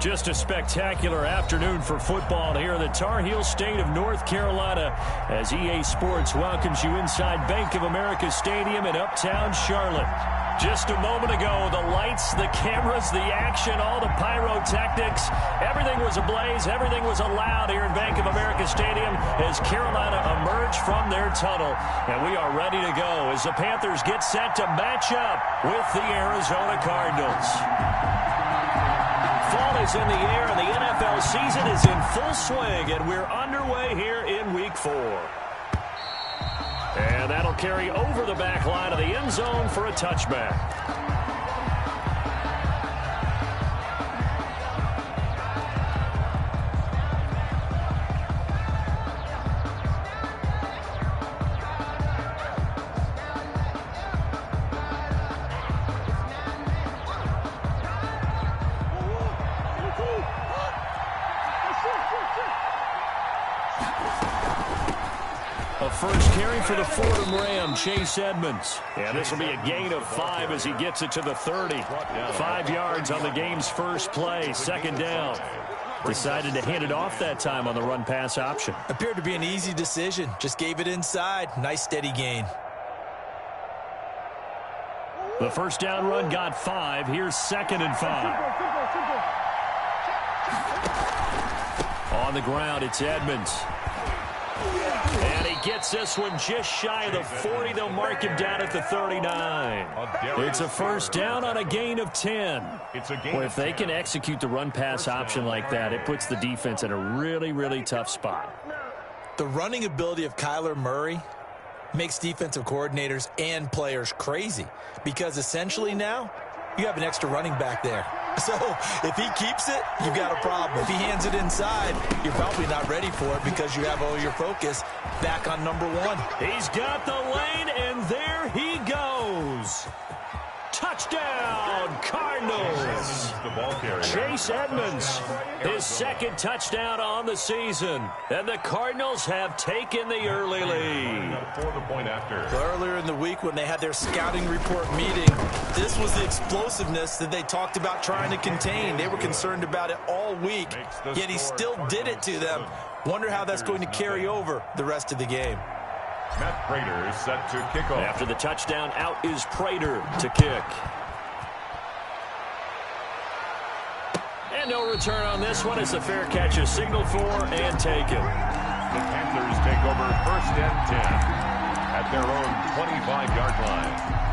Just a spectacular afternoon for football here in the Tar Heel state of North Carolina as EA Sports welcomes you inside Bank of America Stadium in uptown Charlotte. Just a moment ago, the lights, the cameras, the action, all the pyrotechnics, everything was ablaze, everything was allowed here in Bank of America Stadium as Carolina emerged from their tunnel. And we are ready to go as the Panthers get set to match up with the Arizona Cardinals. Fall is in the air, and the NFL season is in full swing, and we're underway here in Week 4. And that'll carry over the back line of the end zone for a touchback. First carry for the Fordham Ram, Chase Edmonds. And this will be a gain of 5 as he gets it to the 30. 5 yards on the game's first play, second down. Decided to hand it off that time on the run-pass option. Appeared to be an easy decision. Just gave it inside. Nice steady gain. The first down run got 5. Here's 2nd and 5. On the ground, it's Edmonds. And he gets this one just shy of the 40. They'll mark him down at the 39. It's a first down on a gain of 10. Well, if they can execute the run-pass option like that, it puts the defense in a really, really tough spot. The running ability of Kyler Murray makes defensive coordinators and players crazy because essentially now you have an extra running back there. So if he keeps it, you've got a problem. If he hands it inside, you're probably not ready for it because you have all your focus back on number 1. He's got the lane, and there he goes. Touchdown, Cardinals. Chase Edmonds, his 2nd touchdown on the season. And the Cardinals have taken the early lead. Earlier in the week when they had their scouting report meeting, this was the explosiveness that they talked about trying to contain. They were concerned about it all week, yet he still did it to them. Wonder how that's going to carry over the rest of the game. Matt Prater is set to kick off. After the touchdown, out is Prater to kick. And no return on this one as the fair catch is signaled for and taken. The Panthers take over 1st and 10 at their own 25-yard line.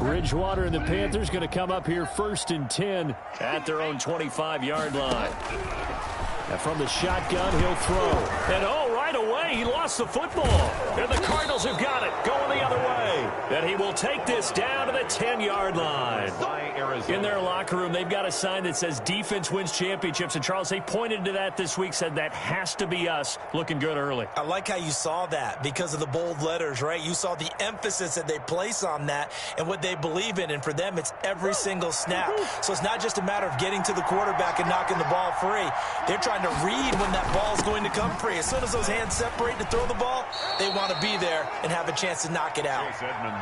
Bridgewater and the Panthers going to come up here 1st and 10 at their own 25-yard line. And from the shotgun, he'll throw. And right away, he lost the football. And the Cardinals have got it, going the other way. And he will take this down to the 10-yard line. In their locker room, they've got a sign that says defense wins championships. And, Charles, they pointed to that this week, said that has to be us. Looking good early. I like how you saw that because of the bold letters, right? You saw the emphasis that they place on that and what they believe in. And for them, it's every single snap. So it's not just a matter of getting to the quarterback and knocking the ball free. They're trying to read when that ball is going to come free. As soon as those hands separate to throw the ball, they want to be there and have a chance to knock it out.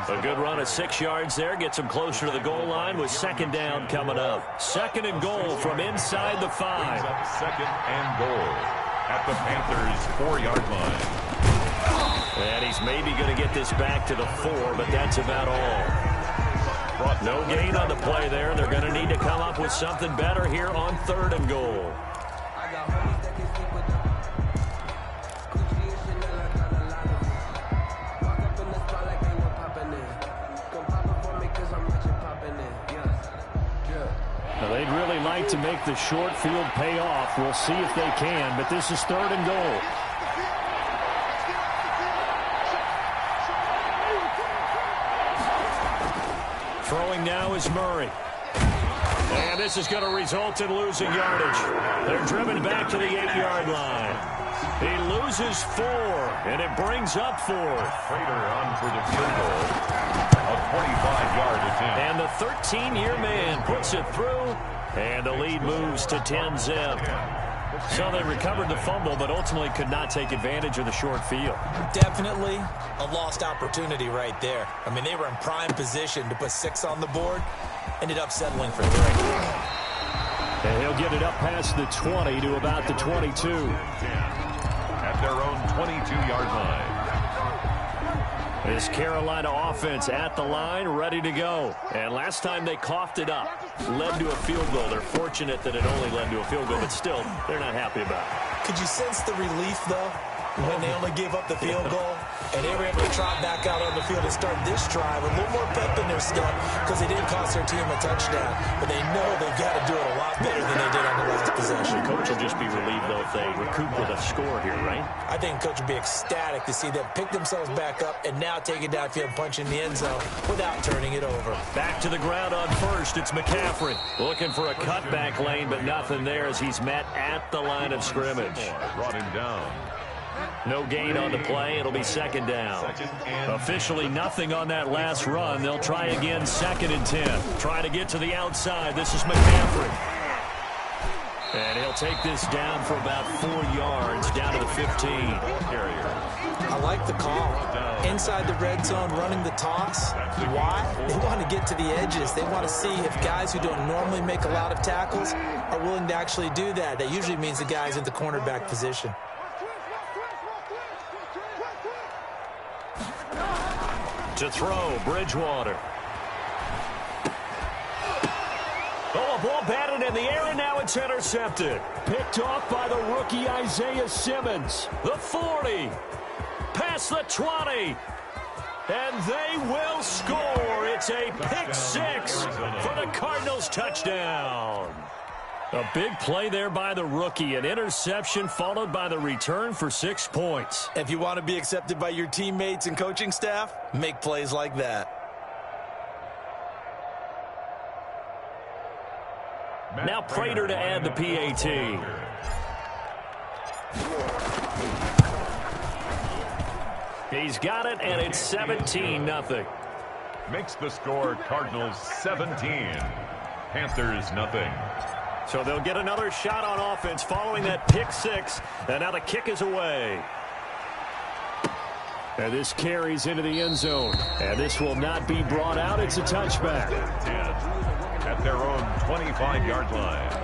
A good run of 6 yards there. Gets them closer to the goal line with 2nd down coming up. 2nd and goal from inside the 5. 2nd and goal at the Panthers' 4-yard line. And he's maybe going to get this back to the 4, but that's about all. No gain on the play there. They're going to need to come up with something better here on 3rd and goal. They'd really like to make the short field pay off. We'll see if they can, but this is 3rd and goal. Throwing now is Murray. And this is going to result in losing yardage. They're driven back to the 8-yard line. He loses 4, and it brings up 4. Prater on for the field goal. A 25-yard attempt. And the 13-year man puts it through, and the lead moves to 10-zip. So they recovered the fumble, but ultimately could not take advantage of the short field. Definitely a lost opportunity right there. I mean, they were in prime position to put 6 on the board. Ended up settling for 3. And he'll get it up past the 20 to about the 22. At their own 22-yard line. This Carolina offense at the line, ready to go. And last time they coughed it up, led to a field goal. They're fortunate that it only led to a field goal, but still, they're not happy about it. Could you sense the relief, though, when they only gave up the field goal? And they were able to trot back out on the field and start this drive with a little more pep in their step because they didn't cost their team a touchdown. But they know they've got to do it a lot better than they did on the last possession. The coach will just be relieved, though, if they recoup with a score here, right? I think coach will be ecstatic to see them pick themselves back up and now take it downfield, punch in the end zone without turning it over. Back to the ground on first. It's McCaffrey looking for a cutback lane, but nothing there as he's met at the line of scrimmage. Brought him down. No gain on the play. It'll be 2nd down. Officially nothing on that last run. They'll try again 2nd and 10. Try to get to the outside. This is McCaffrey. And he'll take this down for about 4 yards down to the 15. I like the call. Inside the red zone, running the toss. Why? They want to get to the edges. They want to see if guys who don't normally make a lot of tackles are willing to actually do that. That usually means the guys in the cornerback position. To throw, Bridgewater. Oh, a ball batted in the air, and now it's intercepted. Picked off by the rookie Isaiah Simmons. The 40. Past the 20. And they will score. It's a pick 6 for the Cardinals touchdown. A big play there by the rookie. An interception followed by the return for 6 points. If you want to be accepted by your teammates and coaching staff, make plays like that. Now Prater to add the PAT. He's got it, and it's 17-0. Makes the score Cardinals 17. Panthers nothing. So they'll get another shot on offense following that pick 6. And now the kick is away. And this carries into the end zone. And this will not be brought out. It's a touchback. 10 at their own 25-yard line.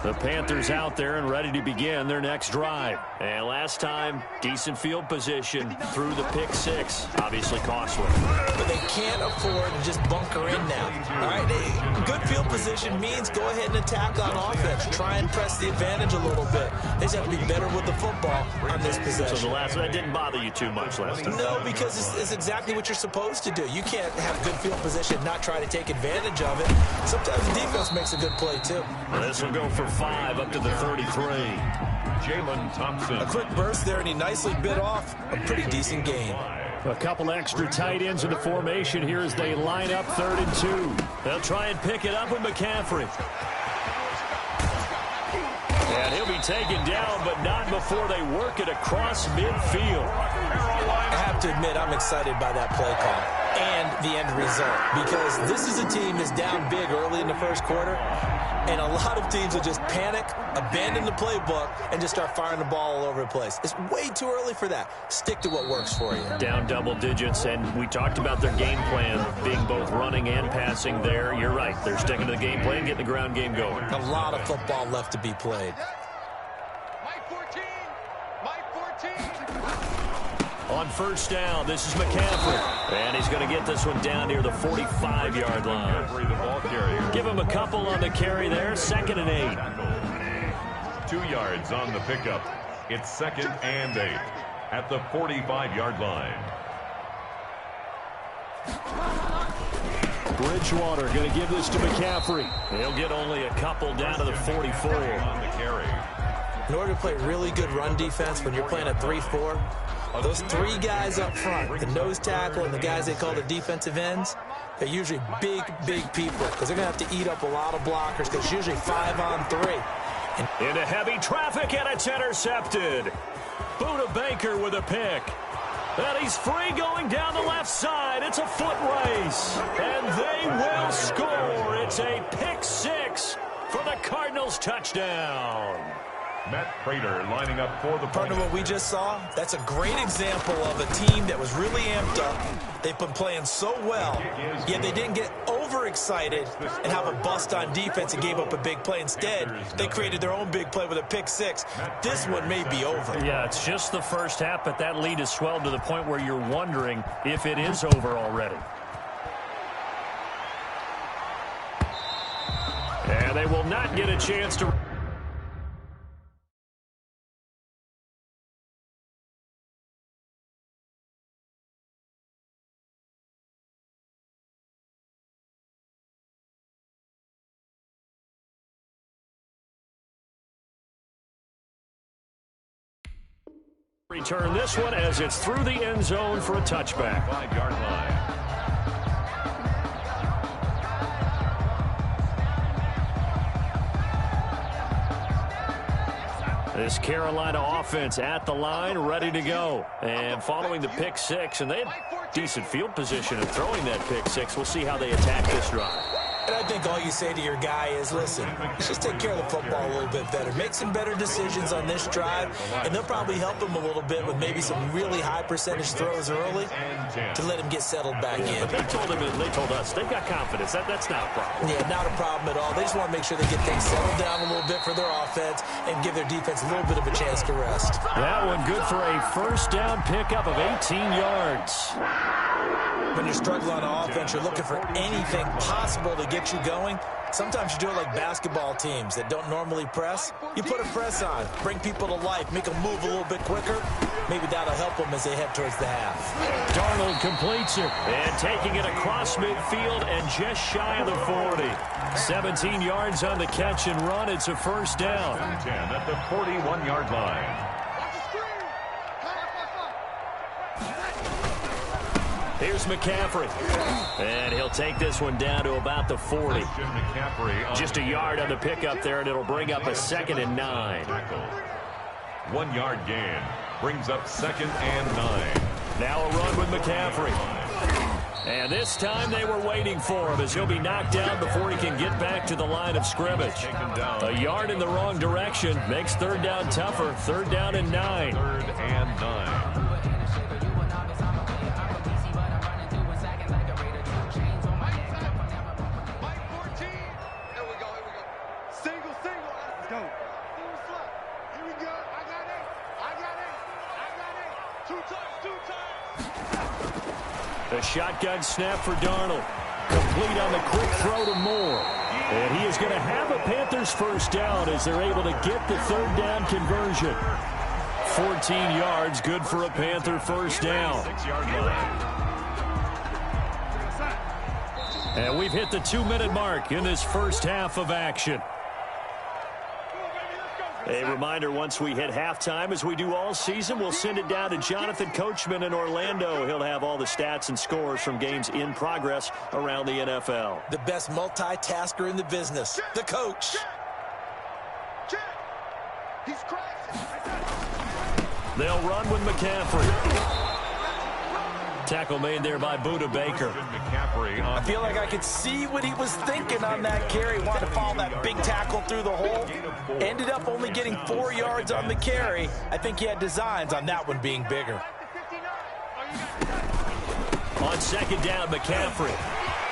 The Panthers out there and ready to begin their next drive. And last time, decent field position through the pick 6. Obviously costly. But they can't afford to just bunker in now. All right, good field position means go ahead and attack on offense. Try and press the advantage a little bit. They just have to be better with the football on this possession. So that didn't bother you too much last time? No, because it's exactly what you're supposed to do. You can't have good field position and not try to take advantage of it. Sometimes the defense makes a good play, too. This will go for 5 up to the 33. Jalen Thompson. A quick burst there, and he nicely bit off a pretty decent gain. A couple extra tight ends in the formation here as they line up 3rd and 2. They'll try and pick it up with McCaffrey. And he'll be taken down, but not before they work it across midfield. I have to admit, I'm excited by that play call and the end result, because this is a team that's down big early in the first quarter, and a lot of teams will just panic, abandon the playbook, and just start firing the ball all over the place. It's way too early for that. Stick to what works for you. Down double digits, and we talked about their game plan being both running and passing there. You're right. They're sticking to the game plan, getting the ground game going. A lot of football left to be played. On first down, this is McCaffrey. And he's going to get this one down near the 45-yard line. Give him a couple on the carry there. 2nd and 8. 2 yards on the pickup. It's 2nd and 8 at the 45-yard line. Bridgewater going to give this to McCaffrey. He'll get only a couple down to the 44. On the carry. In order to play really good run defense when you're playing a 3-4, Those three guys up front, the nose tackle and the guys they call the defensive ends, they're usually big, big people because they're going to have to eat up a lot of blockers because it's usually 5-on-3. Into heavy traffic, and it's intercepted. Buda Baker with a pick. And he's free going down the left side. It's a foot race. And they will score. It's a pick six for the Cardinals touchdown. Matt Prater lining up for the Partner, what we just saw, that's a great example of a team that was really amped up. They've been playing so well, yet they didn't get overexcited and have a bust on defense and gave up a big play. Instead, they created their own big play with a pick six. This one may be over. Yeah, it's just the first half, but that lead has swelled to the point where you're wondering if it is over already. And they will not get a chance to... return this one as it's through the end zone for a touchback. 5-yard line. This Carolina offense at the line, ready to go. And following the pick six, and they had decent field position in throwing that pick six. We'll see how they attack this drive. And I think all you say to your guy is, listen, let's just take care of the football a little bit better. Make some better decisions on this drive, and they'll probably help him a little bit with maybe some really high percentage throws early to let him get settled back in. But they told him, and they told us, they've got confidence. That's not a problem. Yeah, not a problem at all. They just want to make sure they get things settled down a little bit for their offense and give their defense a little bit of a chance to rest. That one good for a first down pickup of 18 yards. When you're struggling on offense, you're looking for anything possible to get you going. Sometimes you do it like basketball teams that don't normally press. You put a press on, bring people to life, make them move a little bit quicker. Maybe that'll help them as they head towards the half. Darnold completes it, and taking it across midfield and just shy of the 40. 17 yards on the catch and run. It's a first down. 10 at the 41-yard line. Here's McCaffrey. And he'll take this one down to about the 40. Just a yard on the pickup there, and it'll bring up a 2nd and 9. 1 yard gain brings up 2nd and 9. Now a run with McCaffrey. And this time they were waiting for him as he'll be knocked down before he can get back to the line of scrimmage. A yard in the wrong direction makes third down tougher. 3rd down and 9. 3rd and 9. A shotgun snap for Darnold. Complete on the quick throw to Moore. And he is going to have a Panthers first down as they're able to get the 3rd down conversion. 14 yards, good for a Panther first down. 6-yard line. And we've hit the 2-minute mark in this first half of action. A reminder, once we hit halftime, as we do all season, we'll send it down to Jonathan Coachman in Orlando. He'll have all the stats and scores from games in progress around the NFL. The best multitasker in the business, the coach. They'll run with McCaffrey. Tackle made there by Buda Baker. I feel like I could see what he was thinking on that carry. Wanted to follow that big tackle through the hole. Ended up only getting 4 yards on the carry. I think he had designs on that one being bigger. On 2nd down, McCaffrey.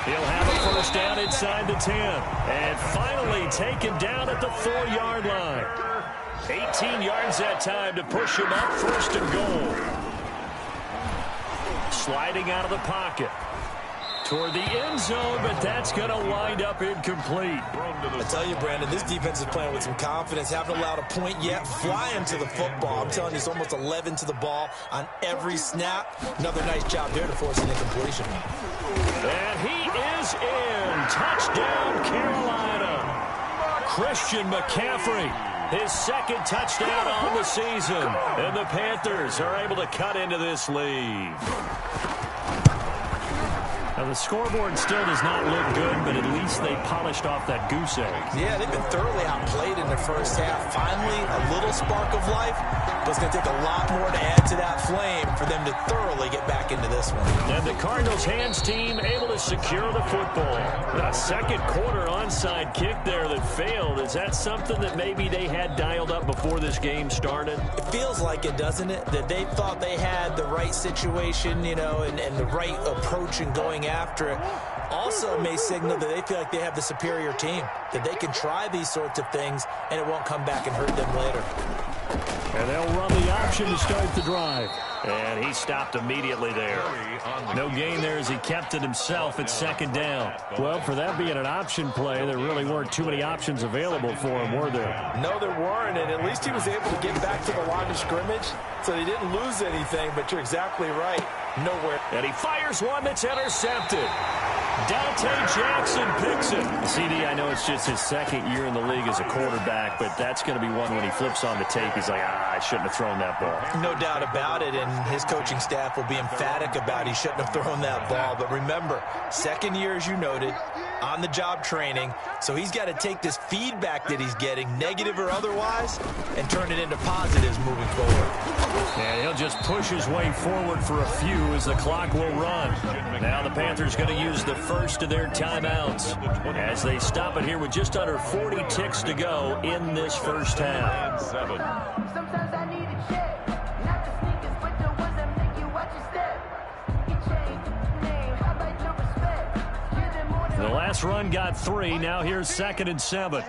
He'll have a first down inside the 10. And finally taken down at the 4-yard line. 18 yards that time to push him up 1st and goal. Sliding out of the pocket toward the end zone, but that's going to wind up incomplete. I tell you, Brandon, this defense is playing with some confidence. Haven't allowed a point yet. Flying to the football. I'm telling you, it's almost 11 to the ball on every snap. Another nice job there to force an incompletion. And he is in. Touchdown, Carolina. Christian McCaffrey His second touchdown on the season. And the Panthers are able to cut into this lead. Now, the scoreboard still does not look good, but at least they polished off that goose egg. Yeah, they've been thoroughly outplayed in the first half. Finally, a little spark of life, but it's going to take a lot more to add to that flame for them to thoroughly get back into this one. And the Cardinals' hands team able to secure the football. A second quarter onside kick there that failed. Is that something that maybe they had dialed up before this game started? It feels like it, doesn't it? That they thought they had the right situation, you know, and the right approach in going after it. Also may signal that they feel like they have the superior team, that they can try these sorts of things and it won't come back and hurt them later. And they'll run the option to start the drive. And he stopped immediately there. No gain there as he kept it himself at second down. Well, for that being an option play, there really weren't too many options available for him, were there? No, there weren't, and at least he was able to get back to the line of scrimmage, so he didn't lose anything, but you're exactly right. Nowhere. And he fires one that's intercepted. Dante Jackson picks it. CD, I know it's just his second year in the league as a quarterback, but that's going to be one when he flips on the tape. He's like, I shouldn't have thrown that ball. No doubt about it, and his coaching staff will be emphatic about he shouldn't have thrown that ball. But remember, second year, as you noted, on-the-job training, so he's got to take this feedback that he's getting, negative or otherwise, and turn it into positives moving forward. And he'll just push his way forward for a few as the clock will run. Now the Panthers going to use the first of their timeouts as they stop it here with just under 40 ticks to go in this first half. Sometimes I need a check, not the sneakers, but the ones that make you watch your step. You change the name, how about your respect? Give them more than The last run got 3. Now here's 2nd and 7.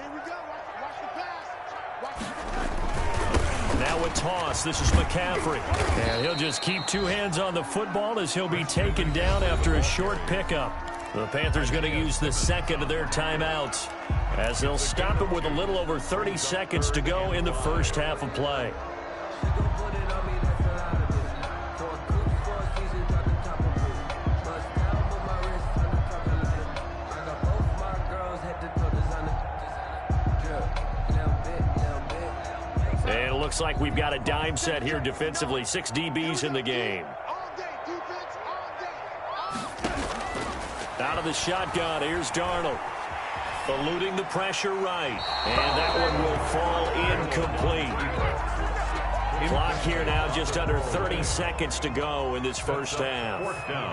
Now a toss. This is McCaffrey. And he'll just keep 2 hands on the football as he'll be taken down after a short pickup. The Panthers going to use the second of their timeouts as they'll stop it with a little over 30 seconds to go in the first half of play. And it looks like we've got a dime set here defensively. 6 DBs in the game. Out of the shotgun, here's Darnold. Eluding the pressure right. And that one will fall incomplete. Clock here now, just under 30 seconds to go in this first half.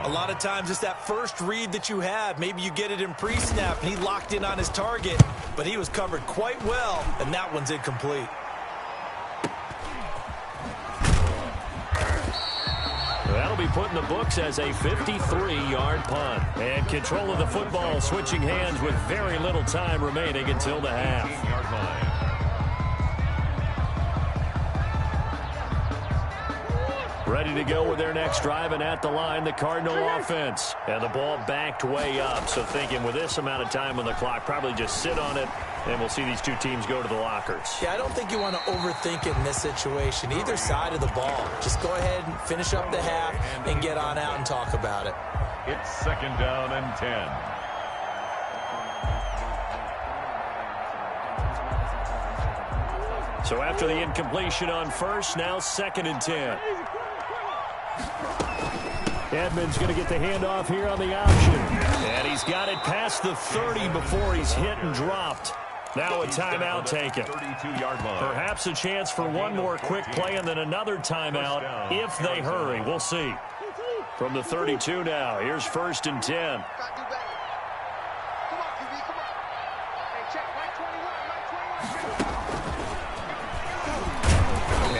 A lot of times it's that first read that you have. Maybe you get it in pre-snap, and he locked in on his target, but he was covered quite well, and that one's incomplete. That'll be put in the books as a 53-yard punt. And control of the football switching hands with very little time remaining until the half. Ready to go with their next drive, and at the line, the Cardinal offense. And the ball backed way up, so thinking with this amount of time on the clock, probably just sit on it, and we'll see these two teams go to the lockers. Yeah, I don't think you want to overthink it in this situation. Either side of the ball. Just go ahead and finish up the half and get on out and talk about it. It's 2nd down and 10. So after the incompletion on first, now 2nd and 10. Edmonds going to get the handoff here on the option. And he's got it past the 30 before he's hit and dropped. Now a timeout taken. Perhaps a chance for one more quick play and then another timeout if they hurry. We'll see. From the 32 now, here's 1st and 10.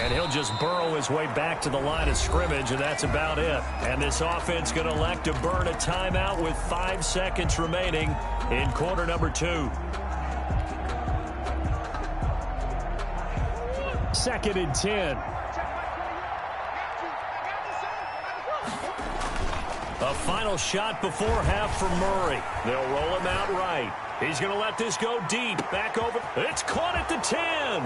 And he'll just burrow his way back to the line of scrimmage, and that's about it. And this offense going to elect to burn a timeout with 5 seconds remaining in quarter number 2. 2nd and 10. A final shot before half for Murray. They'll roll him out right. He's going to let this go deep. Back over. It's caught at the 10.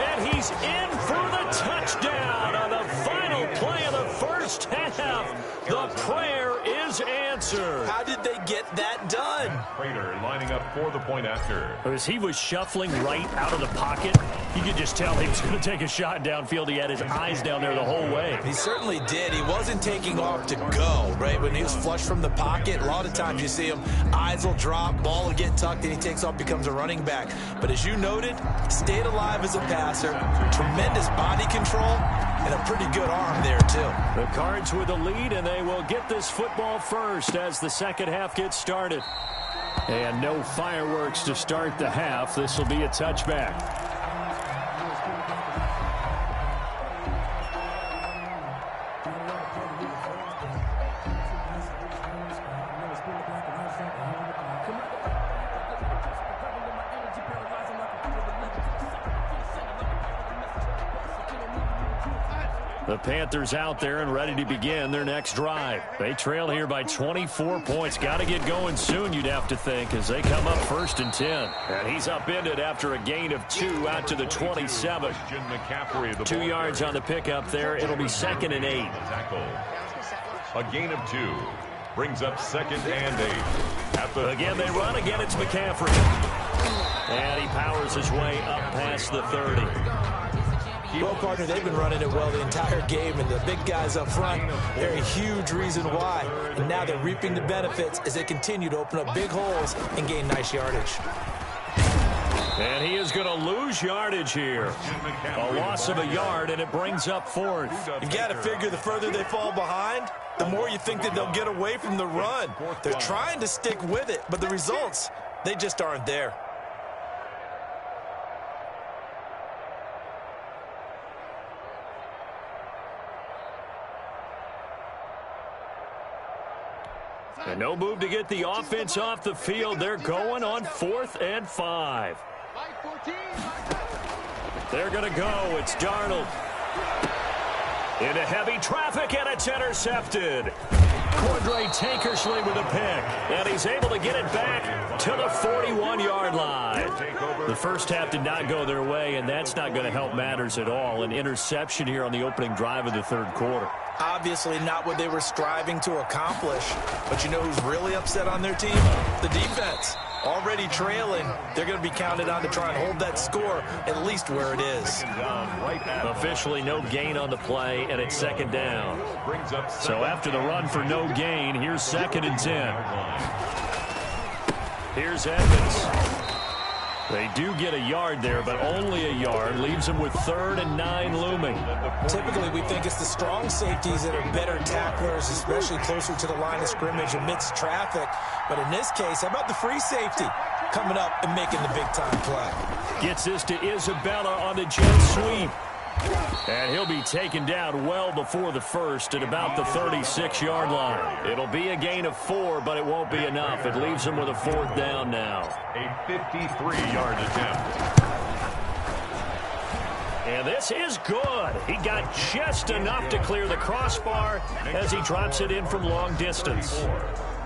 And he's in for the touchdown on the final play of the first half. The prayer is is answered. How did they get that done? Prater lining up for the point after. As he was shuffling right out of the pocket, you could just tell he was going to take a shot downfield. He had his eyes down there the whole way. He certainly did. He wasn't taking off to go, right? When he was flush from the pocket, a lot of times you see him, eyes will drop, ball will get tucked, and he takes off, becomes a running back. But as you noted, stayed alive as a passer, tremendous body control, and a pretty good arm there, too. The Cards with the lead, and they will get this football first as the second half gets started. And no fireworks to start the half. This will be a touchback. The Panthers out there and ready to begin their next drive. They trail here by 24 points. Got to get going soon, you'd have to think, as they come up 1st and 10. And he's upended after a gain of 2 out to the 27. 2 yards on the pickup there. It'll be 2nd and 8. A gain of 2 brings up 2nd and 8. Again, they run. Again, it's McCaffrey. And he powers his way up past the 30. Well, partner, they've been running it well the entire game, and the big guys up front, they're a huge reason why. And now they're reaping the benefits as they continue to open up big holes and gain nice yardage. And he is going to lose yardage here. A loss of a yard, and it brings up 4th. You've got to figure the further they fall behind, the more you think that they'll get away from the run. They're trying to stick with it, but the results, they just aren't there. And no move to get the offense off the field. They're going on 4th and 5. They're going to go. It's Darnold. Into heavy traffic, and it's intercepted. Cordray Tankersley with a pick. And he's able to get it back to the 41-yard line. The first half did not go their way, and that's not going to help matters at all. An interception here on the opening drive of the third quarter. Obviously not what they were striving to accomplish. But you know who's really upset on their team? The defense. Already trailing, they're going to be counted on to try and hold that score at least where it is. Officially no gain on the play, and it's 2nd down. So after the run for no gain, here's 2nd and 10. Here's Evans. They do get a yard there, but only a yard. Leaves them with 3rd and 9 looming. Typically, we think it's the strong safeties that are better tacklers, especially closer to the line of scrimmage amidst traffic. But in this case, how about the free safety coming up and making the big-time play? Gets this to Isabella on the jet sweep. And he'll be taken down well before the first at about the 36-yard line. It'll be a gain of 4, but it won't be enough. It leaves him with a 4th down now. A 53-yard attempt. And this is good. He got just enough to clear the crossbar as he drops it in from long distance.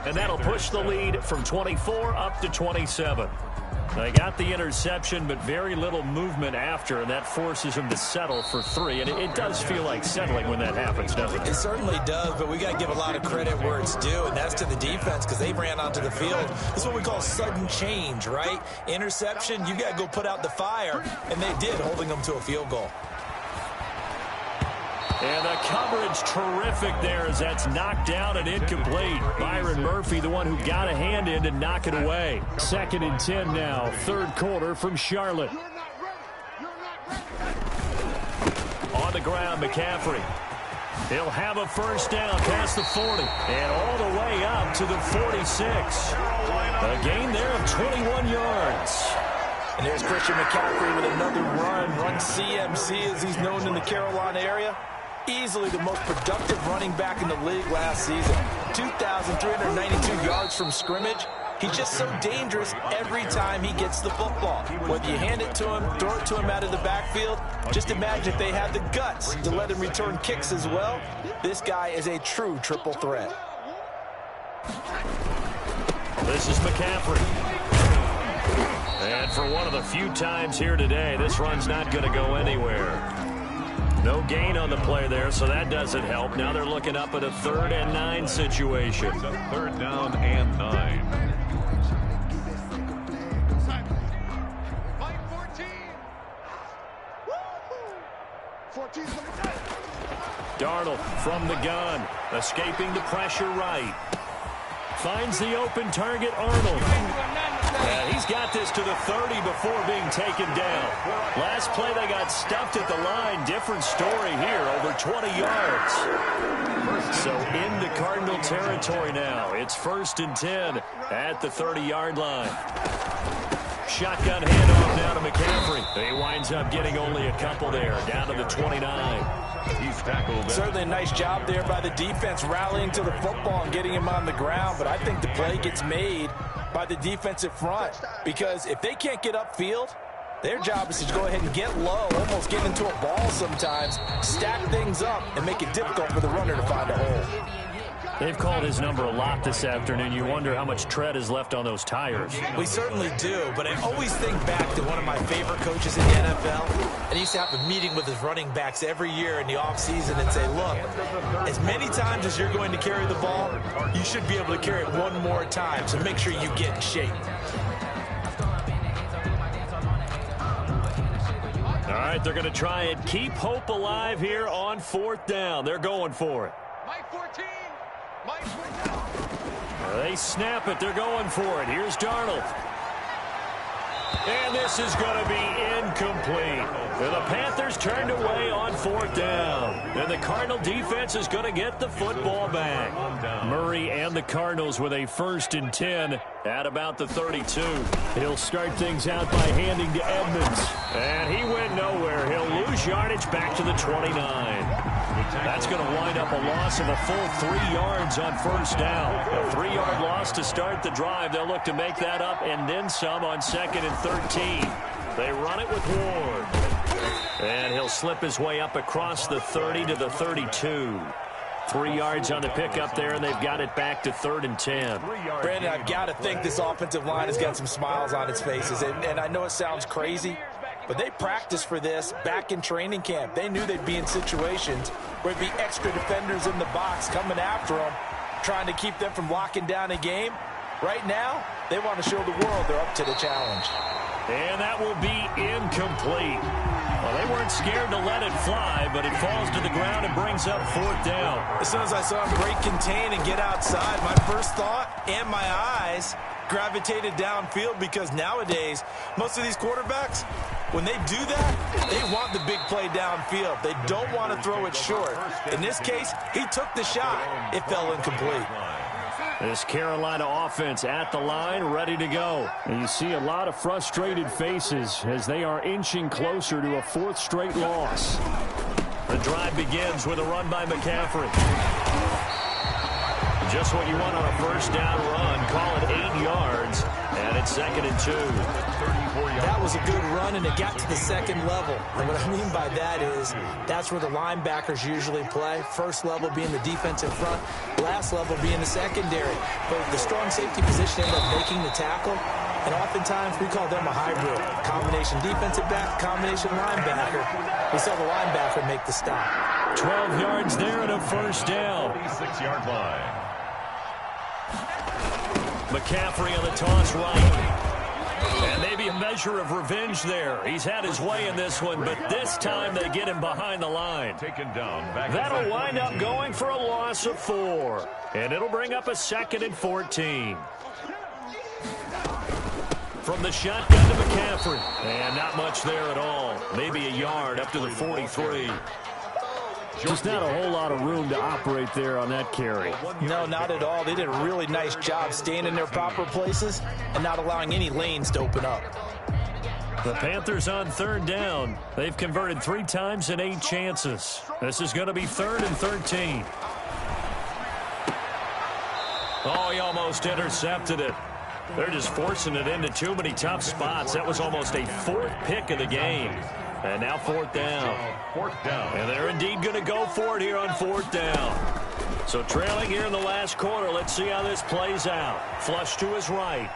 And that'll push the lead from 24 up to 27. They got the interception, but very little movement after, and that forces him to settle for 3. And it does feel like settling when that happens, doesn't it? It certainly does, but we got to give a lot of credit where it's due, and that's to the defense because they ran onto the field. This is what we call sudden change, right? Interception, you got to go put out the fire, and they did, holding them to a field goal. And the coverage terrific there as that's knocked down and incomplete. Byron Murphy, the one who got a hand in to knock it away. 2nd and 10 now, third quarter from Charlotte. On the ground, McCaffrey. He'll have a first down past the 40 and all the way up to the 46. A gain there of 21 yards. And there's Christian McCaffrey with another run CMC as he's known in the Carolina area. Easily the most productive running back in the league last season. 2,392 yards from scrimmage. He's just so dangerous every time he gets the football. Whether you hand it to him, throw it to him out of the backfield, just imagine if they had the guts to let him return kicks as well. This guy is a true triple threat. This is McCaffrey. And for one of the few times here today, this run's not going to go anywhere. No No gain on the play there, so that doesn't help. Now they're looking up at a 3rd and 9 situation. It's a 3rd down and 9. Darnold from the gun, escaping the pressure right. Finds the open target, Arnold. And he's got this to the 30 before being taken down. Last play they got stuffed at the line. Different story here, over 20 yards. So into Cardinal territory now. It's 1st and 10 at the 30-yard line. Shotgun handoff now to McCaffrey. He winds up getting only a couple there, down to the 29. He's tackled. Certainly a nice job there by the defense, rallying to the football and getting him on the ground. But I think the play gets made by the defensive front, because if they can't get upfield, their job is to go ahead and get low, almost get into a ball sometimes, stack things up, and make it difficult for the runner to find a hole. They've called his number a lot this afternoon. You wonder how much tread is left on those tires. We certainly do, but I always think back to one of my favorite coaches in the NFL. And he used to have a meeting with his running backs every year in the offseason and say, look, as many times as you're going to carry the ball, you should be able to carry it one more time, so make sure you get in shape. All right, they're going to try and keep hope alive here on 4th down. They're going for it. They snap it. They're going for it. Here's Darnold. And this is going to be incomplete. And the Panthers turned away on 4th down. And the Cardinal defense is going to get the football back. Murray and the Cardinals with a 1st and 10 at about the 32. He'll start things out by handing to Edmonds. And he went nowhere. He'll lose yardage back to the 29. That's going to wind up a loss of a full 3 yards on 1st down. A 3-yard loss to start the drive. They'll look to make that up and then some on 2nd and 13. They run it with Ward. And he'll slip his way up across the 30 to the 32. 3 yards on the pickup there, and they've got it back to 3rd and 10. Brandon, I've got to think this offensive line has got some smiles on its faces. And I know it sounds crazy, but they practiced for this back in training camp. They knew they'd be in situations where it'd be extra defenders in the box coming after them, trying to keep them from locking down a game. Right now, they want to show the world they're up to the challenge. And that will be incomplete. Well, they weren't scared to let it fly, but it falls to the ground and brings up 4th down. As soon as I saw him break contain and get outside, my first thought and my eyes gravitated downfield, because nowadays, most of these quarterbacks, when they do that, they want the big play downfield. They don't want to throw it short. In this case, he took the shot. It fell incomplete. This Carolina offense at the line, ready to go. And you see a lot of frustrated faces as they are inching closer to a 4th straight loss. The drive begins with a run by McCaffrey. Just what you want on a 1st down run. Call it 8 yards, and it's 2nd and 2. That was a good run, and it got to the 2nd level. And what I mean by that is that's where the linebackers usually play. First level being the defensive front, last level being the secondary. But the strong safety position ended up making the tackle, and oftentimes we call them a hybrid. Combination defensive back, combination linebacker. We saw the linebacker make the stop. 12 yards there and a 1st down. 46-yard line. McCaffrey on the toss right. And maybe a measure of revenge there. He's had his way in this one, but this time they get him behind the line. Taken down. That'll wind up going for a loss of 4. And it'll bring up a 2nd and 14. From the shotgun to McCaffrey. And not much there at all. Maybe a yard up to the 43. Just not a whole lot of room to operate there on that carry. No, not at all. They did a really nice job staying in their proper places and not allowing any lanes to open up. The Panthers on 3rd down. They've converted 3 times in 8 chances. This is going to be 3rd and 13. Oh, he almost intercepted it. They're just forcing it into too many tough spots. That was almost a 4th pick of the game. And now 4th down. 4th down. And they're indeed going to go for it here on 4th down. So trailing here in the last quarter. Let's see how this plays out. Flush to his right.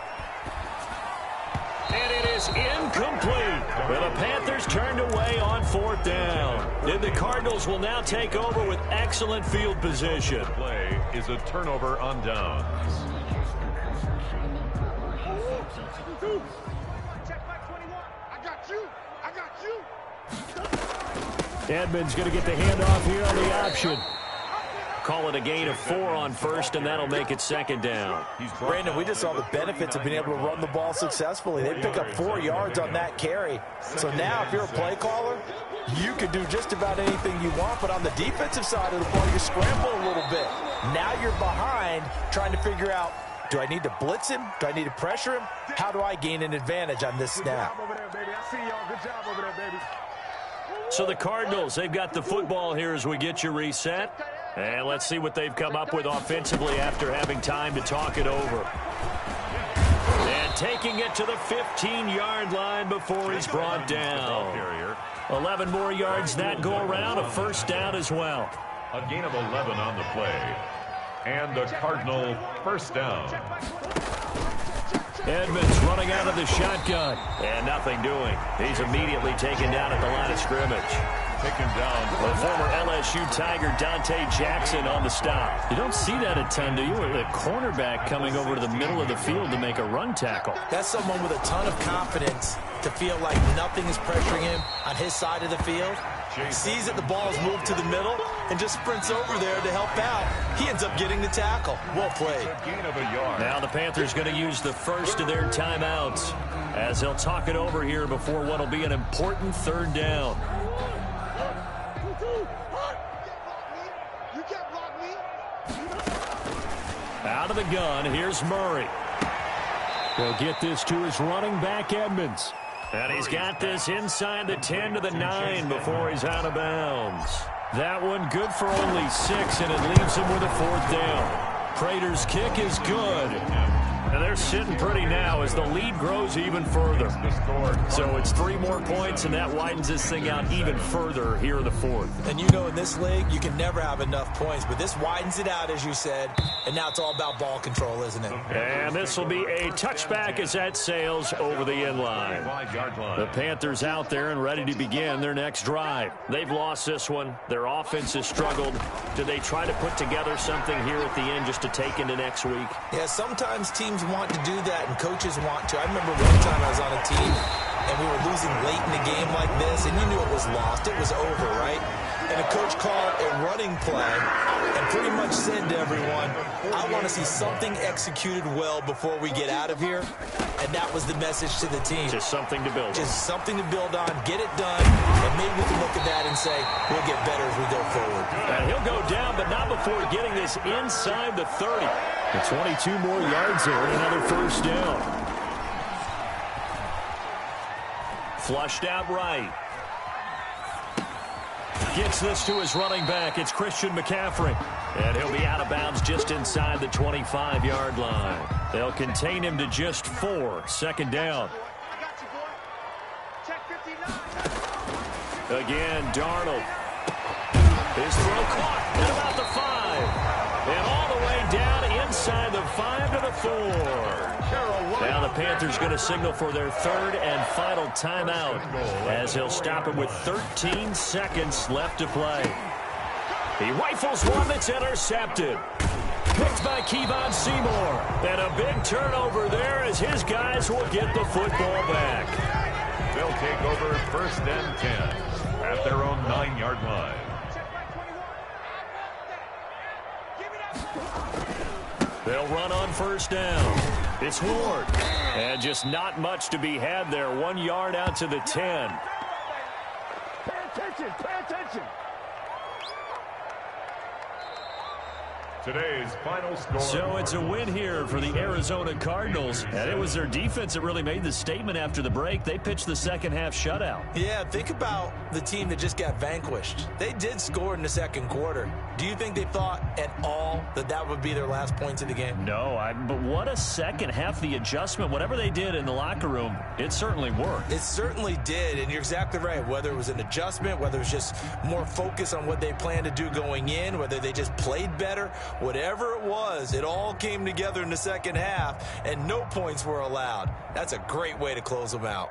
And it is incomplete. Well, the Panthers turned away on 4th down. And the Cardinals will now take over with excellent field position. Play is a turnover on downs. Edmonds going to get the handoff here on the option. Call it a gain of 4 on 1st, and that'll make it 2nd down. Brandon, we just saw the benefits of being able to run the ball successfully. They pick up 4 yards on that carry. So now if you're a play caller, you can do just about anything you want. But on the defensive side of the ball, you scramble a little bit. Now you're behind trying to figure out, do I need to blitz him? Do I need to pressure him? How do I gain an advantage on this snap? So the Cardinals, they've got the football here as we get you reset. And let's see what they've come up with offensively after having time to talk it over. And taking it to the 15-yard line before he's brought down. 11 more yards that go around, a 1st down as well. A gain of 11 on the play. And the Cardinal 1st down. Edmonds running out of the shotgun. And nothing doing. He's immediately taken down at the line of scrimmage. Taken down. The former LSU Tiger Dante Jackson on the stop. You don't see that a ton, do you? A cornerback coming over to the middle of the field to make a run tackle. That's someone with a ton of confidence to feel like nothing is pressuring him on his side of the field. Sees that the ball is moved to the middle and just sprints over there to help out. He ends up getting the tackle. Well played. Now the Panthers going to use the first of their timeouts as they'll talk it over here before what will be an important 3rd down. Out of the gun, here's Murray. He'll get this to his running back, Edmonds. And he's got this inside the 10 to the 9 before he's out of bounds. That one good for only 6, and it leaves him with a 4th down. Prater's kick is good. And they're sitting pretty now as the lead grows even further. So it's 3 more points, and that widens this thing out even further here in the 4th. And you know in this league, you can never have enough points, but this widens it out, as you said, and now it's all about ball control, isn't it? And this will be a touchback as that sails over the end line. The Panthers out there and ready to begin their next drive. They've lost this one. Their offense has struggled. Do they try to put together something here at the end just to take into next week? Yeah, sometimes teams want to do that and coaches want to. I remember one time I was on a team and we were losing late in the game like this, and you knew it was lost. It was over, right? And a coach called a running play and pretty much said to everyone, I want to see something executed well before we get out of here. And that was the message to the team. Just something to build on. Just something to build on, get it done, and maybe we can look at that and say, we'll get better as we go forward. And he'll go down, but not before getting this inside the 30. And 22 more yards there and another 1st down. Flushed out right. Gets this to his running back. It's Christian McCaffrey. And he'll be out of bounds just inside the 25-yard line. They'll contain him to just 4. 2nd down. Again, Darnold. His throw caught at about the 5. And all the way down inside the 5 to the 4. Now the Panthers going to signal for their 3rd and final timeout as he'll stop it with 13 seconds left to play. He rifles one that's intercepted. Picked by Kevon Seymour. And a big turnover there as his guys will get the football back. They'll take over 1st and 10 at their own 9-yard line. They'll run on 1st down. It's Ward. And just not much to be had there. 1 yard out to the 10. Pay attention, pay attention. Today's final score. So it's a win here for the Arizona Cardinals. And it was their defense that really made the statement after the break. They pitched the second half shutout. Yeah, think about the team that just got vanquished. They did score in the 2nd quarter. Do you think they thought at all that that would be their last points of the game? No, but what a second half. The adjustment, whatever they did in the locker room, it certainly worked. It certainly did, and you're exactly right. Whether it was an adjustment, whether it was just more focus on what they planned to do going in, whether they just played better, Whatever it was, it all came together in the second half, and no points were allowed. That's a great way to close them out.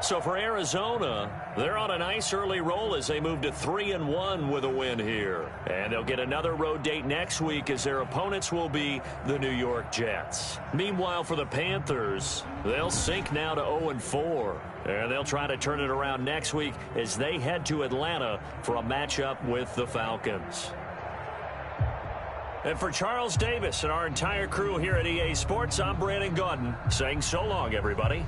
So for Arizona, they're on a nice early roll as they move to 3-1 with a win here. And they'll get another road date next week as their opponents will be the New York Jets. Meanwhile, for the Panthers, they'll sink now to 0-4. And they'll try to turn it around next week as they head to Atlanta for a matchup with the Falcons. And for Charles Davis and our entire crew here at EA Sports, I'm Brandon Gaudin saying so long, everybody.